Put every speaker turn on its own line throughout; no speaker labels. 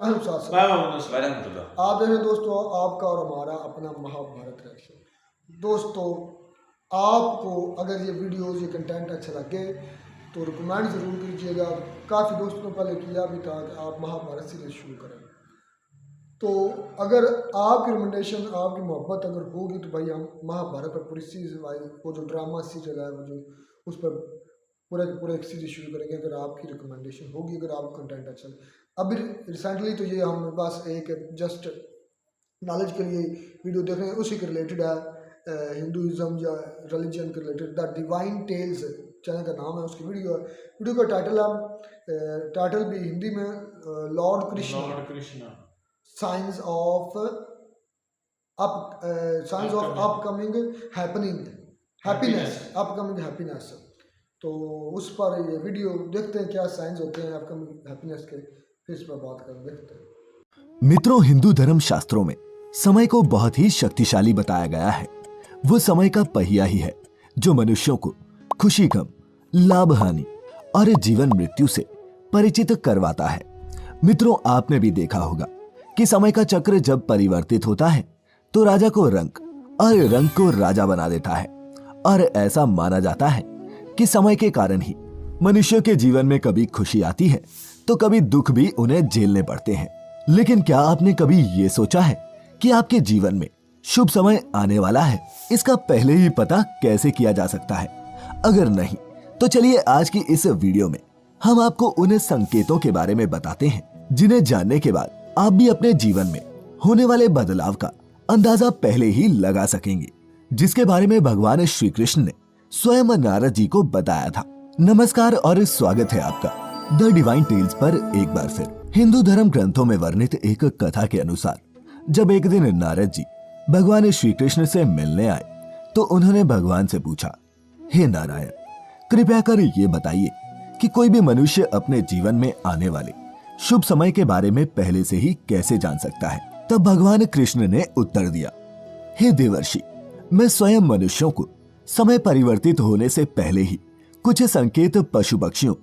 आप देखें दोस्तों, आपका और हमारा अपना महाभारत रिएक्शन। दोस्तों, आपको अगर ये वीडियोस ये कंटेंट अच्छा लगे तो रिकमेंड ज़रूर कीजिएगा। काफ़ी दोस्तों ने पहले किया भी था कि आप महाभारत सीरीज शुरू करें, तो अगर आपकी रिकमेंडेशन आपकी मोहब्बत अगर होगी तो भाई हम महाभारत पर पूरी सीरीज भाई वो जो ड्रामा सीरियल है वो जो उस पर पूरे एक सीरीज शुरू करेंगे अगर आपकी रिकमेंडेशन होगी, अगर आपको कंटेंट अच्छा लगे। अभी रिसेंटली तो ये हम बस एक जस्ट नॉलेज के लिए वीडियो देख रहे हैं, उसी के रिलेटेड है, हिंदुज़म या रिलीजन के related. The Divine Tales channel का नाम है, उसकी वीडियो है। वीडियो का टाइटल है, टाइटल भी हिंदी में Lord Krishna science of upcoming upcoming happiness. तो उस पर ये वीडियो देखते हैं, क्या साइंस होते हैं अपकमिंग हैप्पीनेस के, फिर इस पर बात कर देखते हैं।
मित्रों, हिंदू धर्म शास्त्रों में समय को बहुत ही शक्तिशाली बताया गया है। वो समय का पहिया ही है जो मनुष्यों को खुशी, गम, लाभ, हानि और जीवन मृत्यु से परिचित करवाता है। मित्रों, आपने भी देखा होगा कि समय का चक्र जब परिवर्तित होता है तो राजा को रंक और रंक को राजा बना देता है। और ऐसा माना जाता है कि समय के कारण ही मनुष्य के जीवन में कभी खुशी आती है तो कभी दुख भी उन्हें झेलने पड़ते हैं। लेकिन क्या आपने कभी ये सोचा है कि आपके जीवन में शुभ समय आने वाला है, इसका पहले ही पता कैसे किया जा सकता है? अगर नहीं तो चलिए आज की इस वीडियो में हम आपको उन संकेतों के बारे में बताते हैं जिन्हें जानने के बाद आप भी अपने जीवन में होने वाले बदलाव का अंदाजा पहले ही लगा सकेंगे, जिसके बारे में भगवान श्री कृष्ण ने स्वयं नारद जी को बताया था। नमस्कार और स्वागत है आपका द डिवाइन टेल्स पर एक बार फिर। हिंदू धर्म ग्रंथों में वर्णित एक कथा के अनुसार जब एक दिन नारद जी भगवान श्री कृष्ण से मिलने आए तो उन्होंने भगवान से पूछा, हे नारायण, कृपया कर ये बताइए कि कोई भी मनुष्य अपने जीवन में आने वाले शुभ समय के बारे में पहले से ही कैसे जान सकता है? तब भगवान कृष्ण ने उत्तर दिया, हे देवर्षि, मैं स्वयं मनुष्यों को समय परिवर्तित होने से पहले ही कुछ संकेत पशु पक्षियों,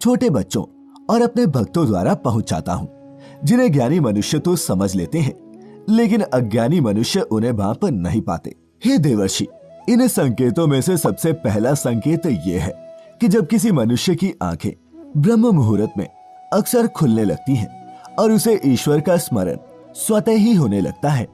छोटे बच्चों और अपने भक्तों द्वारा पहुंचाता हूं, जिन्हें ज्ञानी मनुष्य तो समझ लेते हैं लेकिन अज्ञानी मनुष्य उन्हें भांप नहीं पाते। हे देवर्षि, इन संकेतों में से सबसे पहला संकेत ये है कि जब किसी मनुष्य की आंखें ब्रह्म मुहूर्त में अक्सर खुलने लगती हैं और उसे ईश्वर का स्मरण स्वतः ही होने लगता है,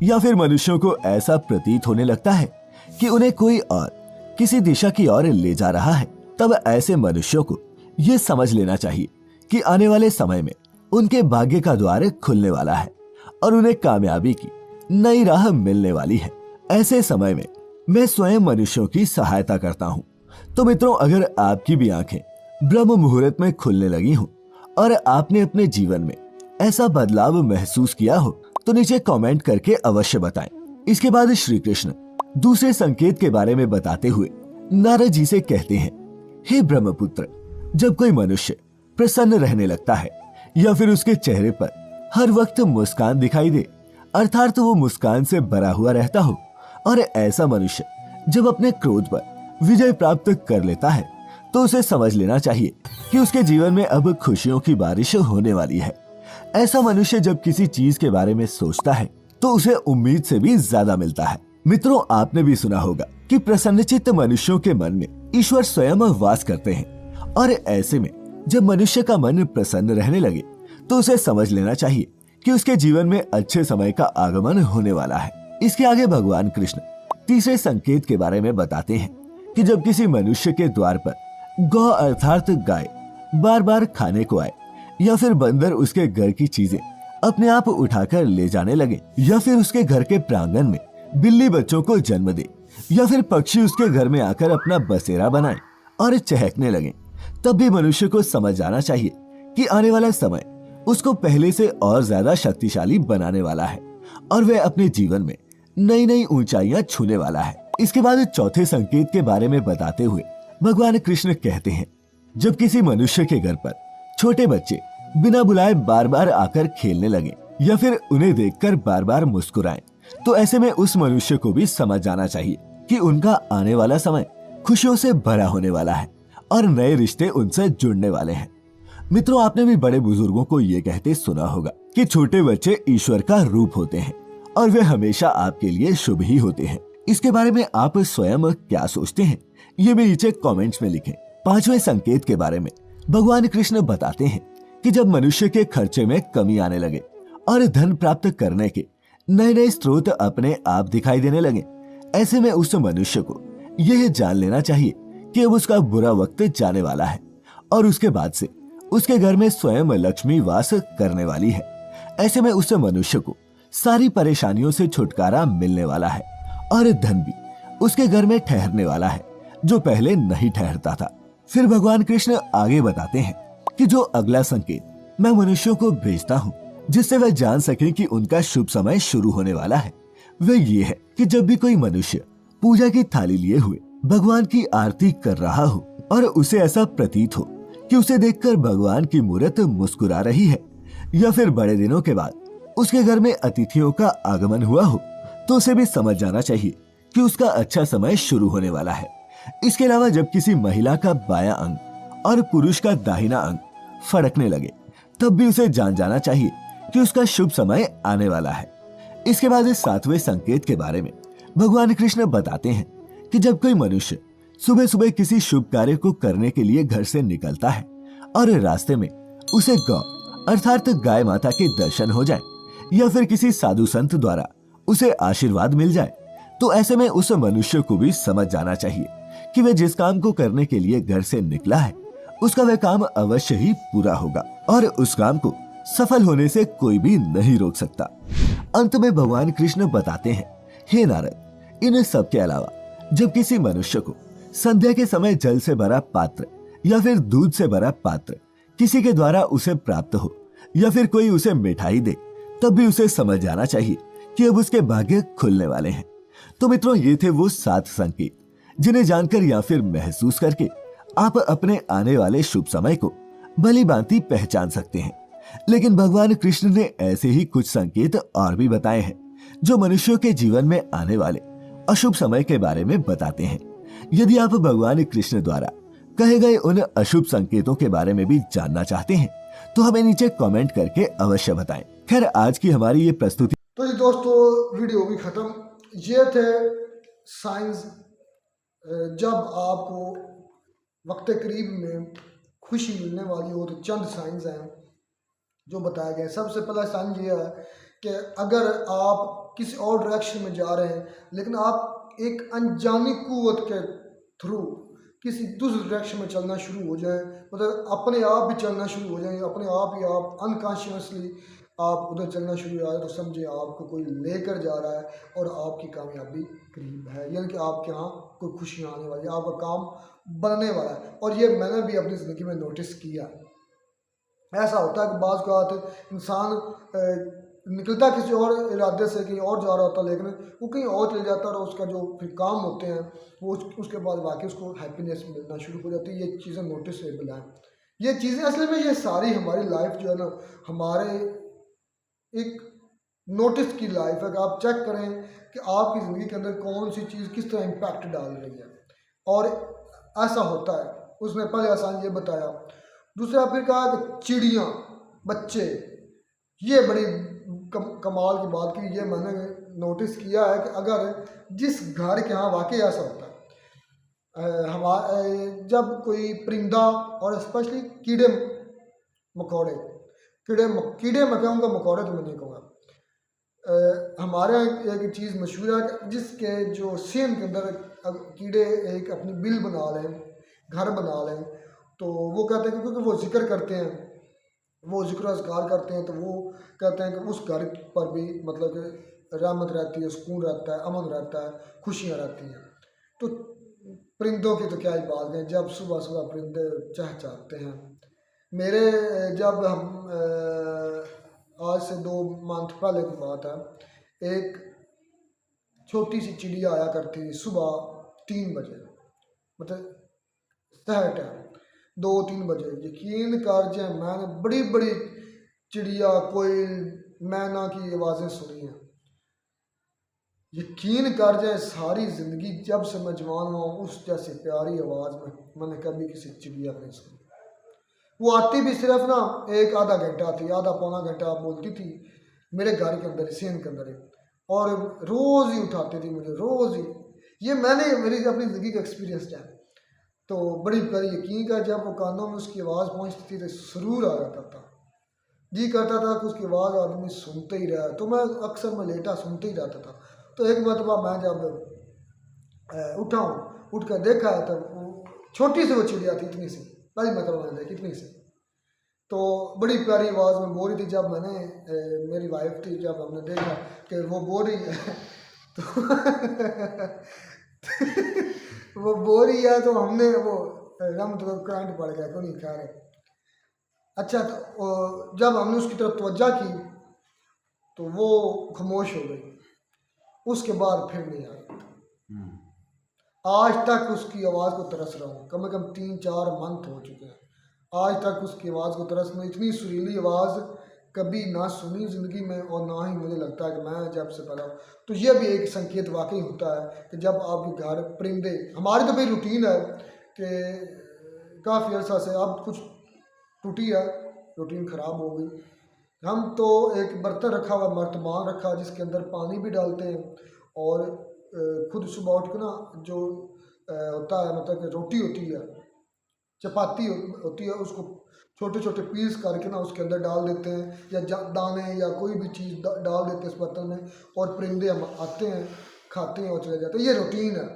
या फिर मनुष्यों को ऐसा प्रतीत होने लगता है कि उन्हें कोई और किसी दिशा की ओर ले जा रहा है, तब ऐसे मनुष्यों को ये समझ लेना चाहिए कि आने वाले समय में उनके भाग्य का द्वार खुलने वाला है और उन्हें कामयाबी की नई राह मिलने वाली है। ऐसे समय में मैं स्वयं मनुष्यों की सहायता करता हूँ। तो मित्रों, अगर आपकी भी आंखें ब्रह्म मुहूर्त में खुलने लगी हों और आपने अपने जीवन में ऐसा बदलाव महसूस किया हो तो नीचे कमेंट करके अवश्य बताएं। इसके बाद श्री कृष्ण दूसरे संकेत के बारे में बताते हुए नारद जी से कहते हैं, हे ब्रह्मपुत्र, जब कोई मनुष्य प्रसन्न रहने लगता है या फिर उसके चेहरे पर हर वक्त मुस्कान दिखाई दे, अर्थात वो मुस्कान से भरा हुआ रहता हो, और ऐसा मनुष्य जब अपने क्रोध पर विजय प्राप्त कर लेता है तो उसे समझ लेना चाहिए कि उसके जीवन में अब खुशियों की बारिश होने वाली है। ऐसा मनुष्य जब किसी चीज के बारे में सोचता है तो उसे उम्मीद से भी ज्यादा मिलता है। मित्रों, आपने भी सुना होगा कि प्रसन्नचित्त मनुष्यों के मन में ईश्वर स्वयं वास करते हैं, और ऐसे में जब मनुष्य का मन प्रसन्न रहने लगे तो उसे समझ लेना चाहिए कि उसके जीवन में अच्छे समय का आगमन होने वाला है। इसके आगे भगवान कृष्ण तीसरे संकेत के बारे में बताते हैं कि जब किसी मनुष्य के द्वार पर गौ अर्थात गाय बार बार खाने को आए, या फिर बंदर उसके घर की चीजें अपने आप उठाकर ले जाने लगे, या फिर उसके घर के प्रांगण में बिल्ली बच्चों को जन्म दे, या फिर पक्षी उसके घर में आकर अपना बसेरा बनाए और चहकने लगे, तब भी मनुष्य को समझ जाना चाहिए कि आने वाला समय उसको पहले से और ज्यादा शक्तिशाली बनाने वाला है और वह अपने जीवन में नई नई ऊंचाइयां छूने वाला है। इसके बाद चौथे संकेत के बारे में बताते हुए भगवान कृष्ण कहते हैं, जब किसी मनुष्य के घर पर छोटे बच्चे बिना बुलाए बार बार आकर खेलने लगे या फिर उन्हें देखकर बार बार मुस्कुराएं, तो ऐसे में उस मनुष्य को भी समझ जाना चाहिए कि उनका आने वाला समय खुशियों से भरा होने वाला है और नए रिश्ते उनसे जुड़ने वाले हैं। मित्रों, आपने भी बड़े बुजुर्गों को ये कहते सुना होगा कि छोटे बच्चे ईश्वर का रूप होते हैं और वे हमेशा आपके लिए शुभ ही होते हैं। इसके बारे में आप स्वयं क्या सोचते हैं, ये भी नीचे कमेंट्स में लिखें। पांचवें संकेत के बारे में भगवान कृष्ण बताते हैं कि जब मनुष्य के खर्चे में कमी आने लगे और धन प्राप्त करने के नए नए स्रोत अपने आप दिखाई देने लगे, ऐसे में उस मनुष्य को यह जान लेना चाहिए कि अब उसका बुरा वक्त जाने वाला है और उसके बाद से उसके घर में स्वयं लक्ष्मी वास करने वाली है। ऐसे में उस मनुष्य को सारी परेशानियों से छुटकारा मिलने वाला है और धन भी उसके घर में ठहरने वाला है जो पहले नहीं ठहरता था। फिर भगवान कृष्ण आगे बताते हैं कि जो अगला संकेत मैं मनुष्यों को भेजता हूँ जिससे वह जान सके कि उनका शुभ समय शुरू होने वाला है, वह ये है कि जब भी कोई मनुष्य पूजा की थाली लिए हुए भगवान की आरती कर रहा हो और उसे ऐसा प्रतीत हो कि उसे देखकर भगवान की मूर्त मुस्कुरा रही है, या फिर बड़े दिनों के बाद उसके घर में अतिथियों का आगमन हुआ हो, तो उसे भी समझ जाना चाहिए कि उसका अच्छा समय शुरू होने वाला है। इसके अलावा जब किसी महिला का बायां अंग और पुरुष का दाहिना अंग फड़कने लगे, तब भी उसे जान जाना चाहिए कि उसका शुभ समय आने वाला है। इसके बाद इस सातवें संकेत के बारे में भगवान कृष्ण बताते हैं कि जब कोई मनुष्य सुबह सुबह किसी शुभ कार्य को करने के लिए घर से निकलता है और रास्ते में उसे गौ अर्थात गाय माता के दर्शन हो जाए या फिर किसी साधु संत द्वारा उसे आशीर्वाद मिल जाए, तो ऐसे में उस मनुष्य को भी समझ जाना चाहिए कि वह जिस काम को करने के लिए घर से निकला है उसका वह काम अवश्य ही पूरा होगा और उस काम को सफल होने से कोई भी नहीं रोक सकता। अंत में भगवान कृष्ण बताते हैं, हे नारद, इन सब के अलावा जब किसी मनुष्य को संध्या के समय जल से भरा पात्र या फिर दूध से भरा पात्र किसी के द्वारा उसे प्राप्त हो या फिर कोई उसे मिठाई दे, तब भी उसे समझ जाना चाहिए कि अब उसके भाग्य खुलने वाले हैं। तो मित्रों, ये थे वो 7 संकेत जिन्हें जानकर या फिर महसूस करके आप अपने आने वाले शुभ समय को भली भांति पहचान सकते हैं। लेकिन भगवान कृष्ण ने ऐसे ही कुछ संकेत और भी बताए हैं जो मनुष्यों के जीवन में आने वाले अशुभ समय के बारे में बताते हैं। यदि आप भगवान कृष्ण द्वारा कहे गए उन अशुभ संकेतों के बारे में भी जानना चाहते हैं तो हमें नीचे कमेंट करके अवश्य बताएं। खैर, आज की हमारी ये प्रस्तुति
तो जी दोस्तों, वीडियो भी खत्म। ये थे साइंस जब आपको वक्त करीब में खुशी मिलने वाली हो, तो चंद साइंस हैं जो बताया गया है। सबसे पहला साइन ये है कि अगर आप किसी और डायरेक्शन में जा रहे हैं लेकिन आप एक अनजानी कुव्वत के थ्रू किसी दूसरे डायरेक्शन में चलना शुरू हो जाए, मतलब अपने आप भी चलना शुरू हो जाए, अपने आप ही आप अनकॉन्शियसली आप उधर चलना शुरू हो जाए, तो समझिए आपको कोई लेकर जा रहा है और आपकी कामयाबी करीब है, यानी कि आपके यहाँ कोई खुशियाँ आने वाली है, आपका काम बनने वाला है। और ये मैंने भी अपनी ज़िंदगी में नोटिस किया। ऐसा होता है कि बाज़ बात इंसान निकलता किसी और इरादे से कहीं और जा रहा होता, लेकिन वो कहीं और चल जाता है और उसका जो फिर काम होते हैं वो उसके बाद वाकई उसको हैप्पीनेस मिलना शुरू हो जाती है। ये चीज़ें नोटिसेबल हैं। ये चीज़ें असल में ये सारी हमारी लाइफ जो है ना, हमारे एक नोटिस की लाइफ है कि आप चेक करें कि आपकी ज़िंदगी के अंदर कौन सी चीज़ किस तरह इम्पैक्ट डाल रही है। और ऐसा होता है, उसने पहले आसान ये बताया। दूसरा फिर कहा कि चिड़ियाँ, बच्चे, ये बड़ी कमाल की बात की। ये मैंने नोटिस किया है कि अगर जिस घर के यहाँ वाकई ऐसा होता है, हमारे जब कोई परिंदा और स्पेशली कीड़े मकोड़े, कीड़े मैं कहूँगा, मकोड़े तो मैं नहीं कहूँगा। हमारे यहाँ एक चीज़ मशहूर है कि जिसके जो सेम के अंदर कीड़े एक अपनी बिल बना लें, घर बना लें, तो वो कहते हैं क्योंकि वो जिक्र करते हैं, वो जिक्र अज़कार करते हैं, तो वो कहते हैं कि उस घर पर भी मतलब कि रहमत रहती है, सुकून रहता है, अमन रहता है, खुशियाँ रहती हैं। तो परिंदों की तो क्या ही बात है, जब सुबह सुबह परिंदे चहचहाते हैं। मेरे जब हम आज से 2 मंथ पहले की बात है, एक छोटी सी चिड़िया आया करती थी सुबह 3 बजे, मतलब सहर टाइम 2-3 बजे। यकीन कर जाए, मैंने बड़ी बड़ी चिड़िया, कोयल, मैना की आवाज़ें सुनी हैं। यकीन कर जाए, सारी ज़िंदगी जब से मैं जवान हुआ हूँ उस जैसी प्यारी आवाज़ में मैंने कभी किसी चिड़िया नहीं सुनी। वो आती भी सिर्फ ना एक आधा घंटा थी, आधा पौना घंटा बोलती थी, मेरे घर के अंदर सेन के अंदर, और रोज़ ही उठाती थी मुझे, रोज़ ही। ये मैंने मेरी अपनी ज़िंदगी का एक्सपीरियंस है। तो बड़ी प्यारी यकीन का, जब वो कानों में उसकी आवाज़ पहुंचती थी तो सुरूर आ जाता था, जी करता था कि उसकी आवाज़ आदमी सुनते ही रहा। तो मैं अक्सर मैं लेटा सुनते ही रहता था। तो एक मरतबा मैं जब उठा हूँ, उठ कर देखा है, तब छोटी सी वो चिड़िया थी, इतनी सी, पहली मरतबा मैंने देखी इतनी सी। तो बड़ी प्यारी आवाज़ में बोल रही थी। जब मैंने मेरी वाइफ थी, जब हमने देखा कि वो बोल रही है तो वो बोल रही है, तो हमने वो रम तो करंट पड़ गया, क्यों नहीं, खैर है। अच्छा, तो जब हमने उसकी तरफ तवज्जो की तो वो खामोश हो गई, उसके बाद फिर नहीं आई। आज तक उसकी आवाज़ को तरस रहा हूँ, कम से कम 3-4 मंथ हो चुके हैं, आज तक उसकी आवाज़ को तरस में। इतनी सुरीली आवाज़ कभी ना सुनी ज़िंदगी में, और ना ही मुझे लगता है कि मैं जब से पैदा हूँ। तो यह भी एक संकेत वाकई होता है कि जब आपके घर परिंदे, हमारी तो भाई रूटीन है कि काफ़ी अर्सा से अब कुछ टूटी है, रूटीन ख़राब हो गई। हम तो एक बर्तन रखा हुआ, मर्तबान रखा, जिसके अंदर पानी भी डालते हैं, और खुद सुबह उठ के ना जो होता है, मतलब कि रोटी होती है, चपाती होती है, उसको छोटे छोटे पीस करके ना उसके अंदर डाल देते हैं, या दाने या कोई भी चीज़ डाल देते हैं इस बर्तन में, और परिंदे हम आते हैं, खाते हैं और चले जाते हैं। ये रूटीन है,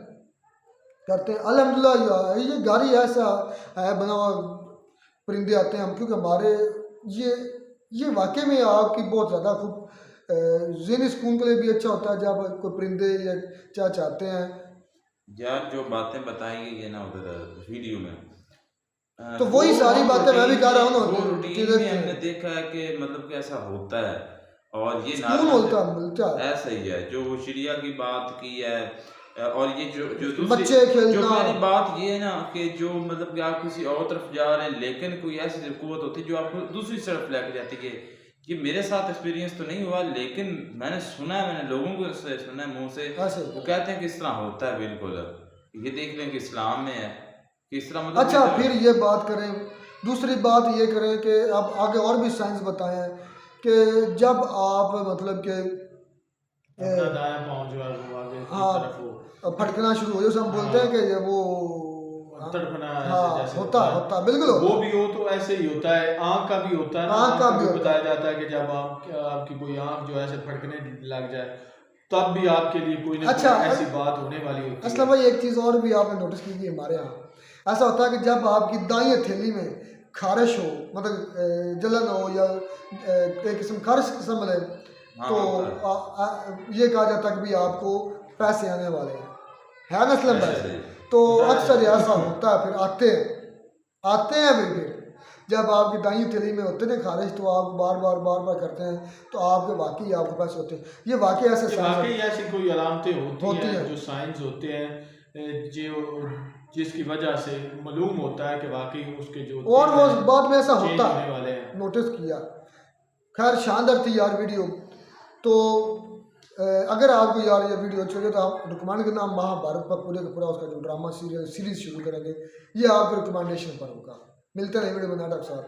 करते हैं अल्हम्दुलिल्लाह। ये घर ही ऐसा है बना हुआ, परिंदे आते हैं हम, क्योंकि हमारे ये वाकई में आपकी बहुत ज़्यादा खूब ज़हनी सुकून के लिए भी अच्छा होता है जब कोई परिंदे या चाहते हैं।
यार जो बातें बताई गई है ना उधर वीडियो में,
तो वही सारी बातें मैं भी कह रहा हूँ ना,
वो रूटीन में हमने देखा है कि मतलब कि ऐसा होता है, और ये
सुकून मिलता है।
ऐसा ही है जो वो चिड़िया की बात की है। और ये जो जो दूसरी
बच्चे खेलना,
जो मेरी बात ये है ना कि जो मतलब कि आप किसी और तरफ जा रहे हैं, लेकिन कोई ऐसी कुव्वत होती है जो आपको दूसरी तरफ लेके जाती है। ये मेरे साथ एक्सपीरियंस तो नहीं हुआ, लेकिन मैंने सुना है, मैंने लोगों को से सुना है मुंह से, वो कहते हैं कि इस तरह होता है। बिल्कुल ये देख लें कि इस्लाम में है कि इस तरह, मतलब
अच्छा फिर ये बात करें, दूसरी बात ये करें कि अब आगे और भी साइंस बताएं कि जब आप मतलब कि
दाया पाँव जो है वो आगे की
हाँ
तरफ वो
फटकना शुरू हो जाए, हम बोलते हैं कि वो
तड़पना
हाँ
जैसे
होता बिल्कुल होता।
वो भी हो तो ऐसे ही होता है। आँख का भी होता है ना,
आँख का भी
बताया जाता है कि जब आपकी कोई आँख जो ऐसे फटकने लग जाए, तब भी आपके लिए कोई ना
अच्छा,
कोई ऐसी बात होने वाली होती है।
असलम भाई एक चीज़ और भी आपने नोटिस की कि हमारे यहाँ ऐसा होता है कि जब आपकी दाईं हथेली में खारिश हो, मतलब जलन हो, या एक किस्म खारिश किस्म मिले, तो ये कहा जाता है कि भाई आपको पैसे आने वाले हैं, है ना असलम भाई? तो अक्सर ऐसा होता है, फिर आते हैं फिर जब आपकी दाईं हथेली में होते हैं खारिश, तो आप बार बार करते हैं, तो आपके वाकई आपके पास होते हैं। ये वाकई
ऐसी कोई अलामतें होती हैं जो साइंस होते हैं, जो जिसकी वजह से मालूम होता है कि वाकई उसके जो
और वो बाद में ऐसा होता
होने वाले हैं।
नोटिस किया। खैर शानदार थी यार वीडियो। तो अगर आपको यार ये वीडियो अच्छी लगे तो आप रिकमेंड करना, महाभारत पर पूरे का पूरा उसका जो ड्रामा सीरीज शुरू करेंगे, ये आपके रिकमेंडेशन पर होगा। मिलते हैं वीडियो बनाने के साथ।